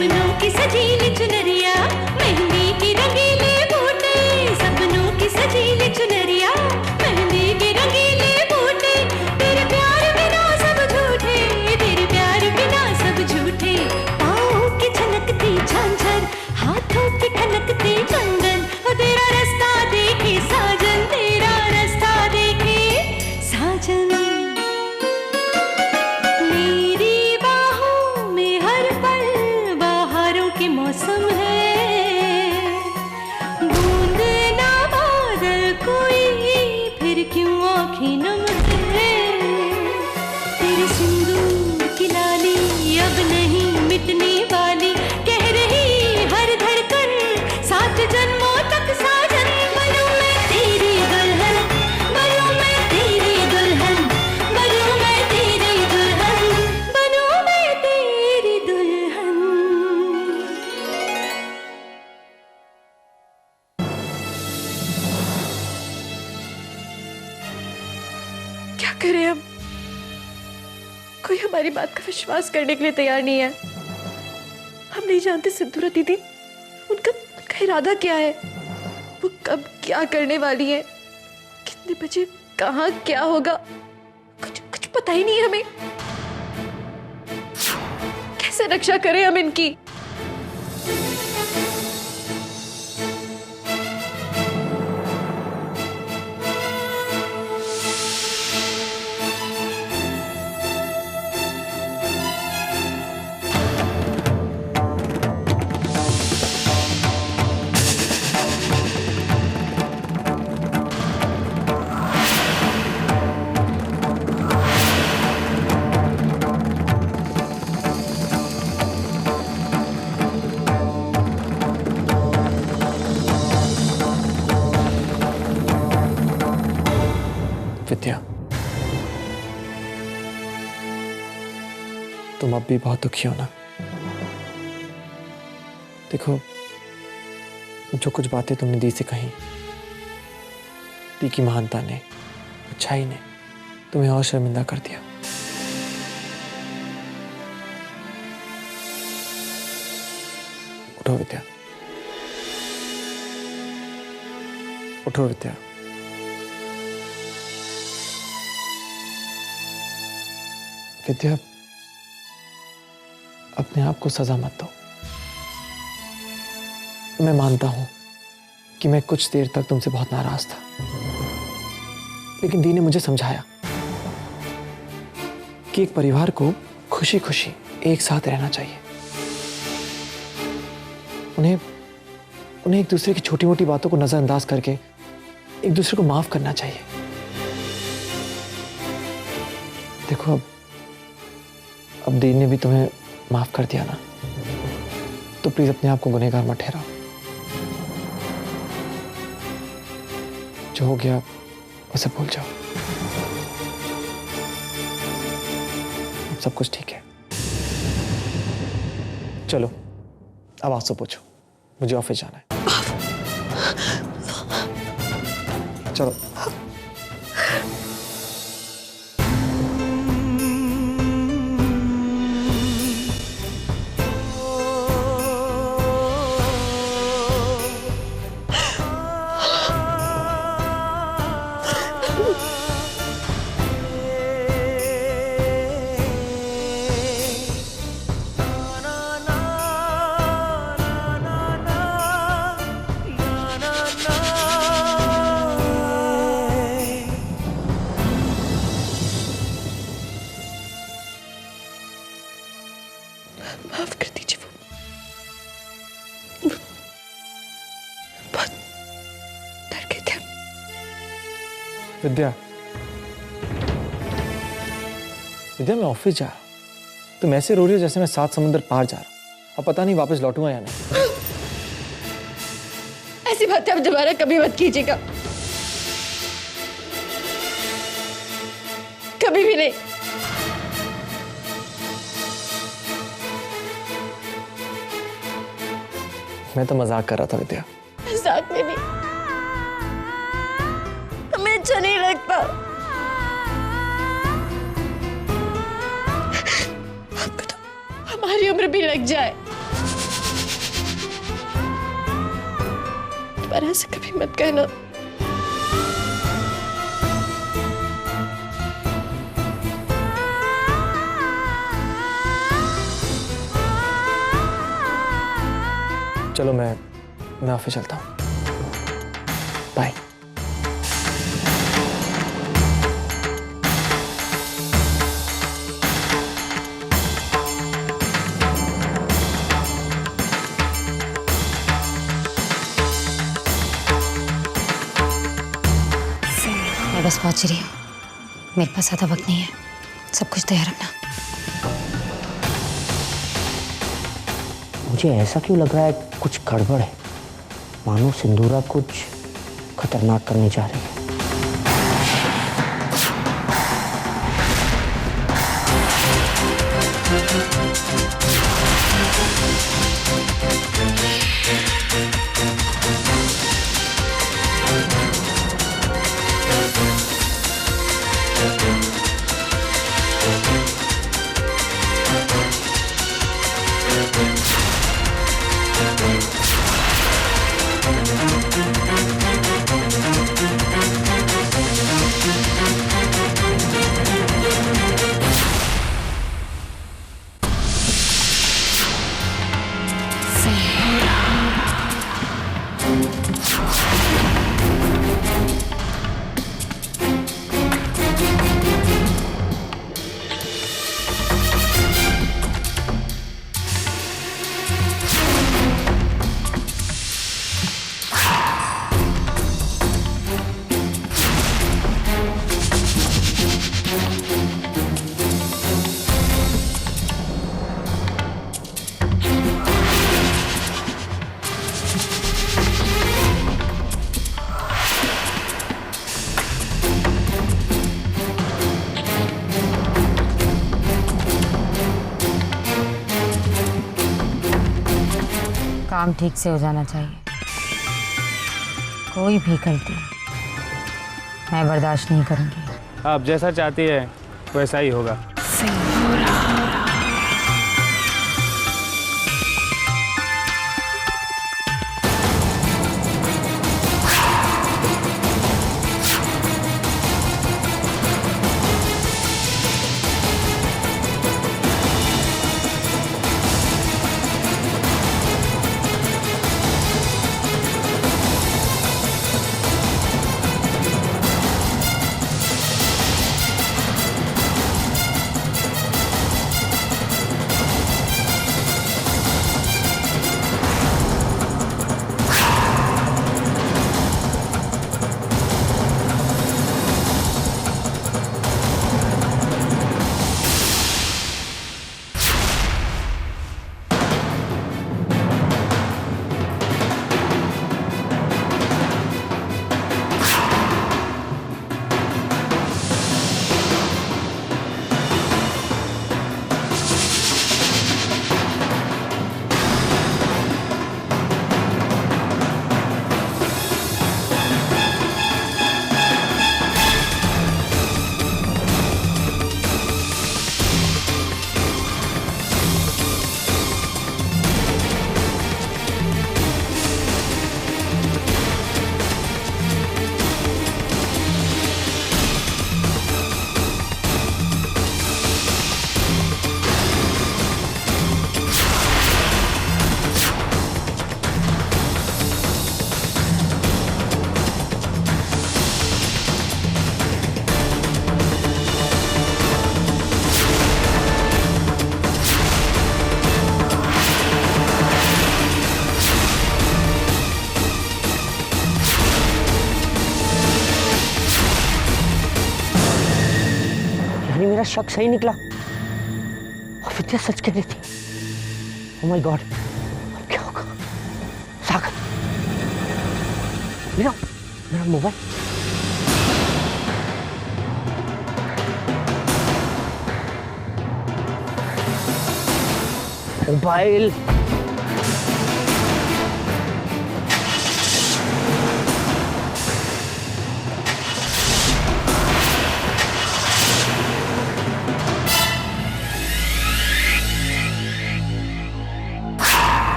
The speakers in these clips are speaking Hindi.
सपनों की सजीली चुनरिया, मेहंदी की रंगीले बूटे, सपनों की सजीली चुनरिया, मेहंदी के रंगीले बूटे, तेरे प्यार बिना सब झूठे, तेरे प्यार बिना सब झूठे, पाँव की छलकती झांझर, हाथों की खनकती कंगन, तेरा रास्ता देखे साजन, तेरा रास्ता देखे साजन। मेरी बाहों में हर पल बहारों के मौसम है, बूंद ना बादल कोई फिर क्यों आँखें नम है, तेरे सिंदूर की लाली अब नहीं मिटने वाली, कह रही हर धड़कन सात जन्मों तक साजन। बनूं मैं तेरी दुल्हन, बनूं मैं तेरी दुल्हन, बनूं मैं तेरी दुल्हन, बनूं मैं तेरी दुल्हन। क्या करें अब? कोई हमारी बात का विश्वास करने के लिए तैयार नहीं है। हम नहीं जानते सिंदूरा दीदी उनका इरादा क्या है, वो कब क्या करने वाली है, कितने बजे कहाँ क्या होगा, कुछ कुछ पता ही नहीं है हमें। कैसे रक्षा करें हम इनकी? विद्या, तुम अब भी बहुत दुखी हो ना? देखो, जो कुछ बातें तुमने दी से कही, दी की महानता ने, अच्छाई ने तुम्हें और शर्मिंदा कर दिया। उठो विद्या, उठो विद्या। विद्या, अपने आप को सजा मत दो। मैं मानता हूं कि मैं कुछ देर तक तुमसे बहुत नाराज था, लेकिन दी ने मुझे समझाया कि एक परिवार को खुशी खुशी एक साथ रहना चाहिए। उन्हें एक दूसरे की छोटी मोटी बातों को नजरअंदाज करके एक दूसरे को माफ करना चाहिए। देखो, अब दी ने भी तुम्हें माफ कर दिया ना, तो प्लीज अपने आप को गुनहगार मत ठहराओ। जो हो गया उसे भूल जाओ, अब सब कुछ ठीक है। चलो अब आपसे पूछो, मुझे ऑफिस जाना है। चलो। माफ कर दीजिए, वो बहुत डर गए थे। विद्या, विद्या, मैं ऑफिस जा रहा हूं। तुम ऐसे रो रही हो जैसे मैं 7 समुंदर पार जा रहा हूं। अब पता नहीं वापस लौटूंगा या नहीं। ऐसी बातें आप दोबारा कभी मत कीजिएगा, कभी भी नहीं। मैं तो मजाक कर रहा था विद्या। मजाक में नहीं, हमें अच्छा नहीं लगता। आपको तो हमारी उम्र भी लग जाए, दोबारा ऐसे कभी मत कहना। चलो मैं ऑफिस चलता हूँ। बाय। मैं बस पहुंच रही हूँ, मेरे पास ज़्यादा वक्त नहीं है, सब कुछ तैयार रखना। मुझे ऐसा क्यों लग रहा है कुछ गड़बड़ है, मानो सिंदूरा कुछ खतरनाक करने जा रही है। काम ठीक से हो जाना चाहिए, कोई भी गलती मैं बर्दाश्त नहीं करूंगी। आप जैसा चाहती है वैसा ही होगा। मेरा शक सही निकला और विद्या सच कह रही थी। ओह माय गॉड, अब क्या होगा? सागर, मेरा मोबाइल। मोबाइल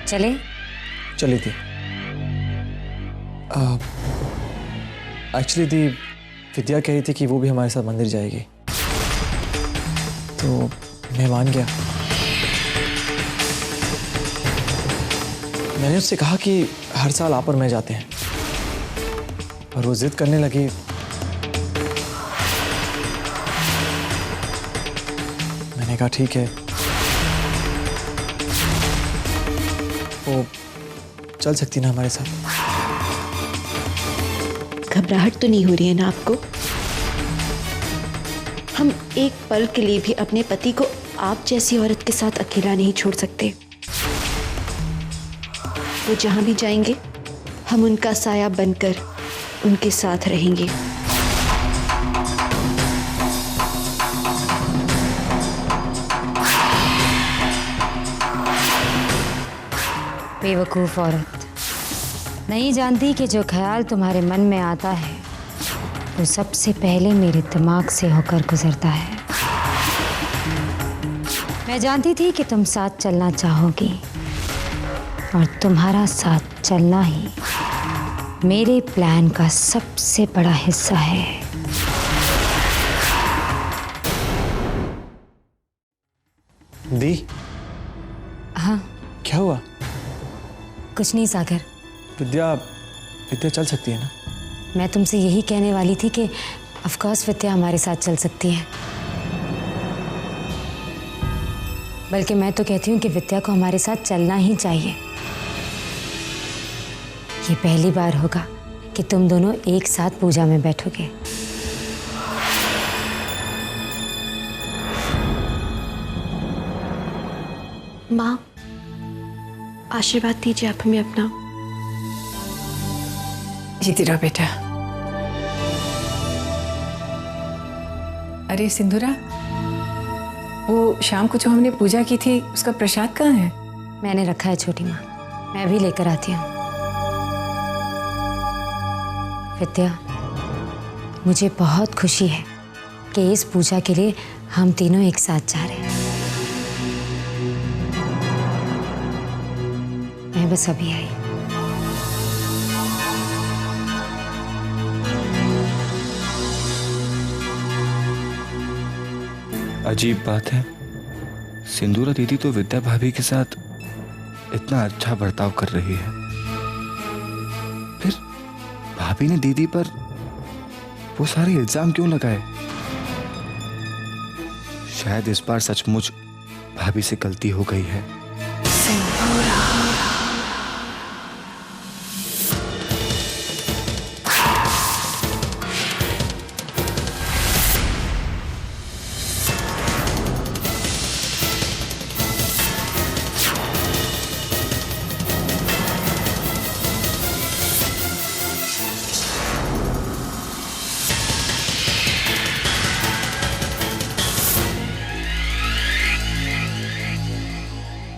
चले? चली थी। एक्चुअली दी विद्या कह रही थी कि वो भी हमारे साथ मंदिर जाएगी, तो मैं मान गया। मैंने उससे कहा कि हर साल आप और मैं जाते हैं, और वो जिद करने लगी। मैंने कहा ठीक है, वो चल सकती ना हमारे साथ। घबराहट तो नहीं हो रही है ना आपको? हम एक पल के लिए भी अपने पति को आप जैसी औरत के साथ अकेला नहीं छोड़ सकते। वो जहां भी जाएंगे हम उनका साया बनकर उनके साथ रहेंगे। बेवकूफ़ औरत, नहीं जानती कि जो ख्याल तुम्हारे मन में आता है वो सबसे पहले मेरे दिमाग से होकर गुजरता है। मैं जानती थी कि तुम साथ चलना चाहोगी, और तुम्हारा साथ चलना ही मेरे प्लान का सबसे बड़ा हिस्सा है। दी, हाँ, क्या हुआ? कुछ नहीं सागर। विद्या विद्या चल सकती है ना? मैं तुमसे यही कहने वाली थी कि ऑफ कोर्स विद्या हमारे साथ चल सकती है, बल्कि मैं तो कहती हूँ कि विद्या को हमारे साथ चलना ही चाहिए। ये पहली बार होगा कि तुम दोनों एक साथ पूजा में बैठोगे। माँ, आशीर्वाद दीजिए आप हमें अपना। जीती रहो बेटा। अरे सिंधुरा, वो शाम को जो हमने पूजा की थी उसका प्रसाद कहाँ है? मैंने रखा है छोटी माँ, मैं भी लेकर आती हूँ। विद्या, मुझे बहुत खुशी है कि इस पूजा के लिए हम तीनों एक साथ जा रहे हैं। मैं बस अभी आई। अजीब बात है, सिंदूरा दीदी तो विद्या भाभी के साथ इतना अच्छा बर्ताव कर रही है, फिर भाभी ने दीदी पर वो सारे इल्जाम क्यों लगाए? शायद इस बार सचमुच भाभी से गलती हो गई है।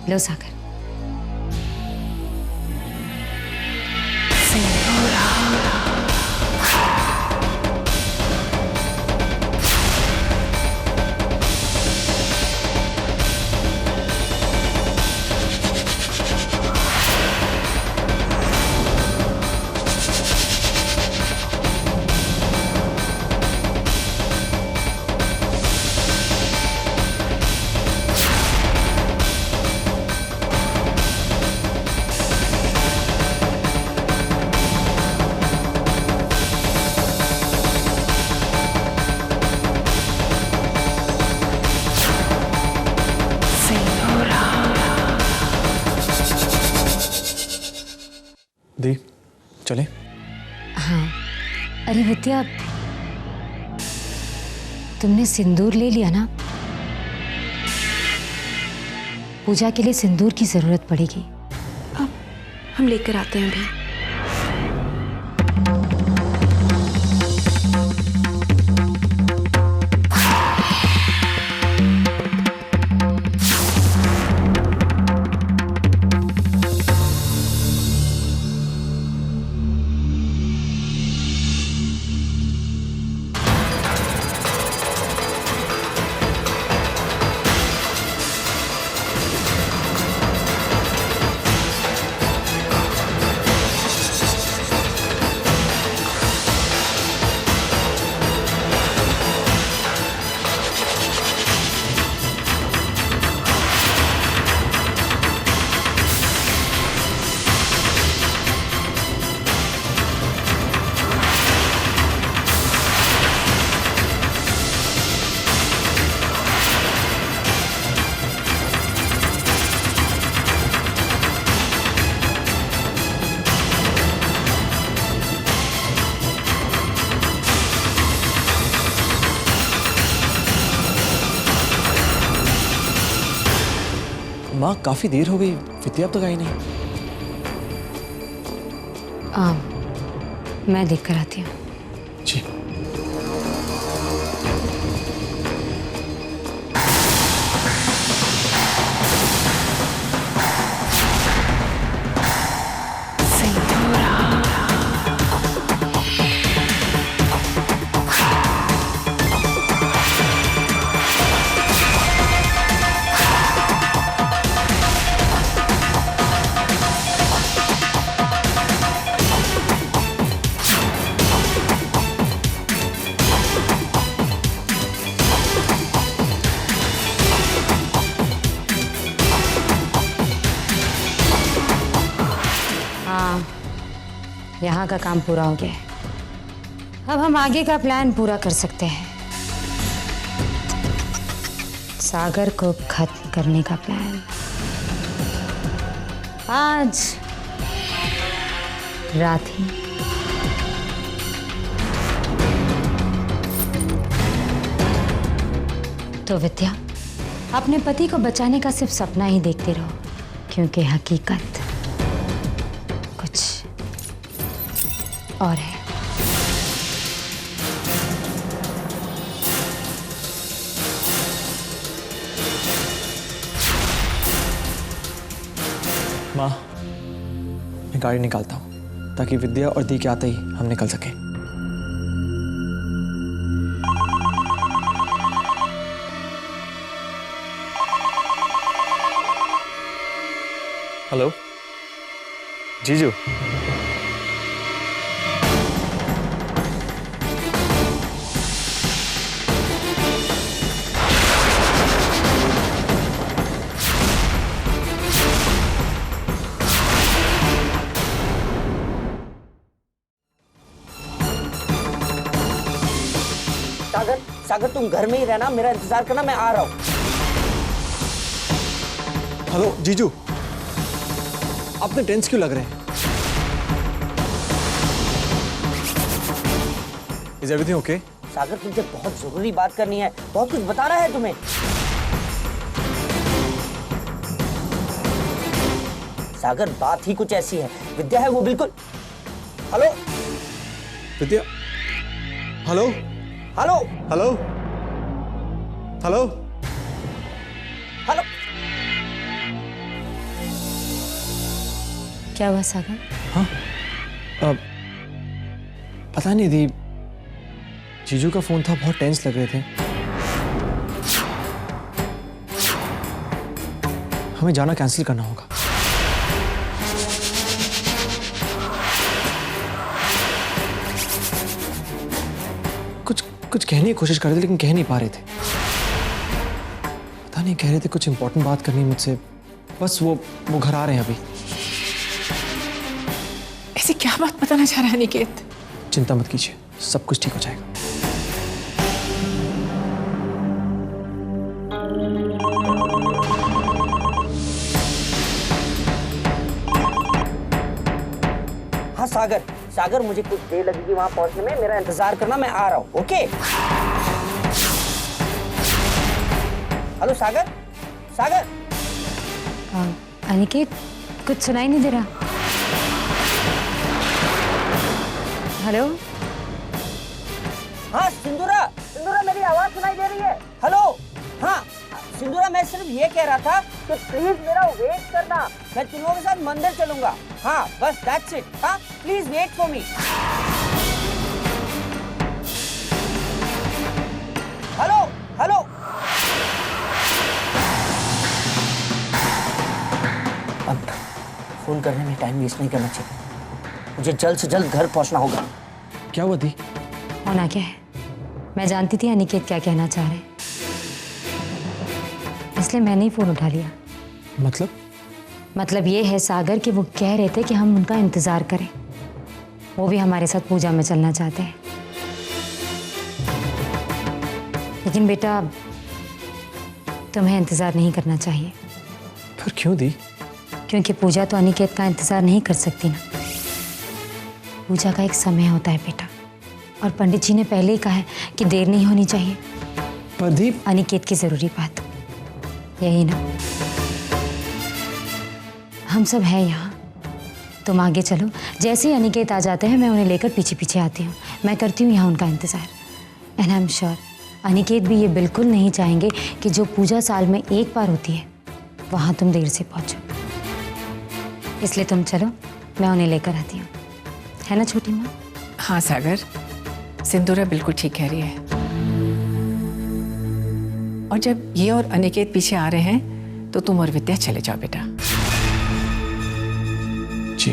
लो सागर। दी, चले? हाँ, अरे विद्या, तुमने सिंदूर ले लिया ना? पूजा के लिए सिंदूर की जरूरत पड़ेगी। अब हम लेकर आते हैं अभी। माँ काफी देर हो गई, विद्या अब तक आई नहीं। मैं देख कर आती हूँ। जी। यहाँ का काम पूरा हो गया है। अब हम आगे का प्लान पूरा कर सकते हैं। सागर को खत्म करने का प्लान आज रात ही। तो विद्या, अपने पति को बचाने का सिर्फ सपना ही देखते रहो, क्योंकि हकीकत कुछ और है। माँ, मैं गाड़ी निकालता हूँ ताकि विद्या और दी के आते ही हम निकल सकें। हेलो जीजू। सागर, सागर तुम घर में ही रहना, मेरा इंतजार करना, मैं आ रहा हूँ। हेलो जीजू, आपने टेंस क्यों लग रहे हैं? Is everything okay? सागर, तुमसे बहुत जरूरी बात करनी है, बहुत कुछ बताना है तुम्हें। सागर, बात ही कुछ ऐसी है, विद्या है वो बिल्कुल। Hello Vidya. Hello hello hello hello. Hello. क्या हुआ सागर? हाँ, पता नहीं दी, जीजू का फोन था, बहुत टेंस लग रहे थे। हमें जाना कैंसिल करना होगा। कुछ कहने की कोशिश कर रहे थे लेकिन कह नहीं पा रहे थे। पता नहीं, कह रहे थे कुछ इंपॉर्टेंट बात करनी मुझसे। बस वो घर आ रहे हैं अभी। ऐसी क्या बात बताना चाह रहा है निकेत? चिंता मत कीजिए, सब कुछ ठीक हो जाएगा। हाँ सागर, सागर मुझे कुछ देर लगेगी वहां पहुंचने में, मेरा इंतजार करना, मैं आ रहा हूँ। ओके? हेलो सागर, सागर। अनिकेत, कुछ सुनाई नहीं दे रहा। हेलो। हाँ सिंदूरा, सिंदूरा मेरी आवाज सुनाई दे रही है? हेलो। हाँ सिंदूरा, मैं सिर्फ ये कह रहा था कि प्लीज मेरा वेट करना, मैं तुम लोगों के साथ मंदिर चलूंगा। हाँ बस दैट्स इट। हाँ please wait for me. Hello hello. अब फोन करने में टाइम वेस्ट नहीं करना चाहिए, मुझे जल्द से जल्द घर पहुंचना होगा। क्या हुआ दी? होना क्या है? मैं जानती थी अनिकेत क्या कहना चाह रहे हैं, इसलिए मैंने ही फोन उठा लिया। मतलब ये है सागर कि वो कह रहे थे कि हम उनका इंतजार करें, वो भी हमारे साथ पूजा में चलना चाहते हैं। लेकिन बेटा, तुम्हें इंतजार नहीं करना चाहिए। पर क्यों दी? क्योंकि पूजा तो अनिकेत का इंतजार नहीं कर सकती ना। पूजा का एक समय होता है बेटा, और पंडित जी ने पहले ही कहा है कि देर नहीं होनी चाहिए। पर दी, अनिकेत की जरूरी बात यही ना? हम सब हैं यहाँ। तुम आगे चलो, जैसे ही अनिकेत आ जाते हैं मैं उन्हें लेकर पीछे पीछे आती हूँ। मैं करती हूँ यहाँ उनका इंतज़ार। And I am sure Aniket भी ये बिल्कुल नहीं चाहेंगे कि जो पूजा साल में एक बार होती है वहाँ तुम देर से पहुँचो। इसलिए तुम चलो, मैं उन्हें लेकर आती हूँ, है ना छोटी माँ? हाँ सागर, सिंदूरा बिल्कुल ठीक कह रही है। और जब ये और अनिकेत पीछे आ रहे हैं तो तुम और विद्या चले जाओ बेटा। जी।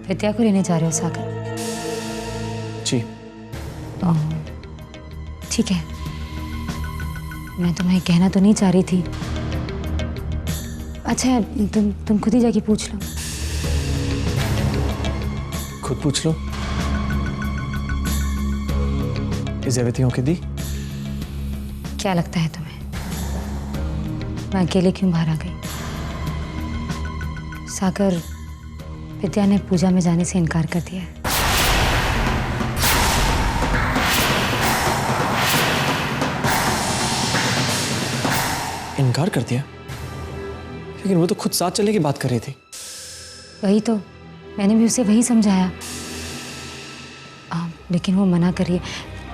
विद्या को लेने जा रहे हो सागर? जी। ओह, ठीक है। मैं तुम्हें कहना तो नहीं चाह रही थी। अच्छा, तुम खुद ही जाके पूछ लो। खुद पूछ लो। इज एवरीथिंग ओके दी? क्या लगता है तुम्हें, मैं अकेले क्यों बाहर आ गई? सागर, विद्या ने पूजा में जाने से इनकार कर दिया है। इनकार कर दिया? लेकिन वो तो खुद साथ चलने की बात कर रही थी। वही तो, मैंने भी उसे वही समझाया। लेकिन वो मना कर रही है।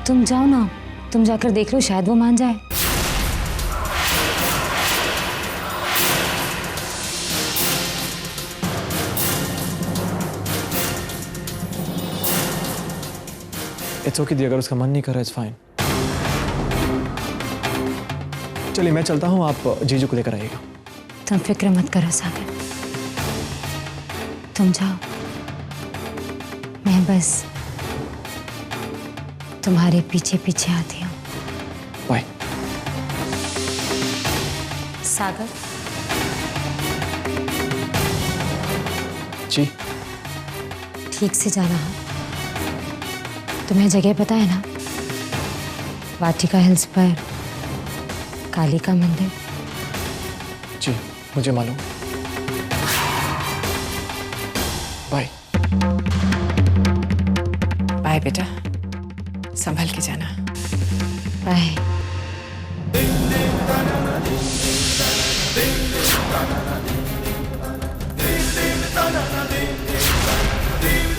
तुम जाओ ना, तुम जाकर देख लो, शायद वो मान जाए। इट्स ओके दी, अगर उसका मन नहीं कर रहा इट्स फाइन। चलिए मैं चलता हूँ, आप जीजू को लेकर आइएगा। तुम फिक्र मत करो सागर, तुम जाओ, मैं बस तुम्हारे पीछे पीछे आती हूँ। बाय। सागर, जी। ठीक से जाना है। तुम्हें जगह पता है ना? वाटिका हिल्स पर काली का मंदिर। जी मुझे मालूम। बाय। बाय बेटा, संभल के जाना। बाय। देव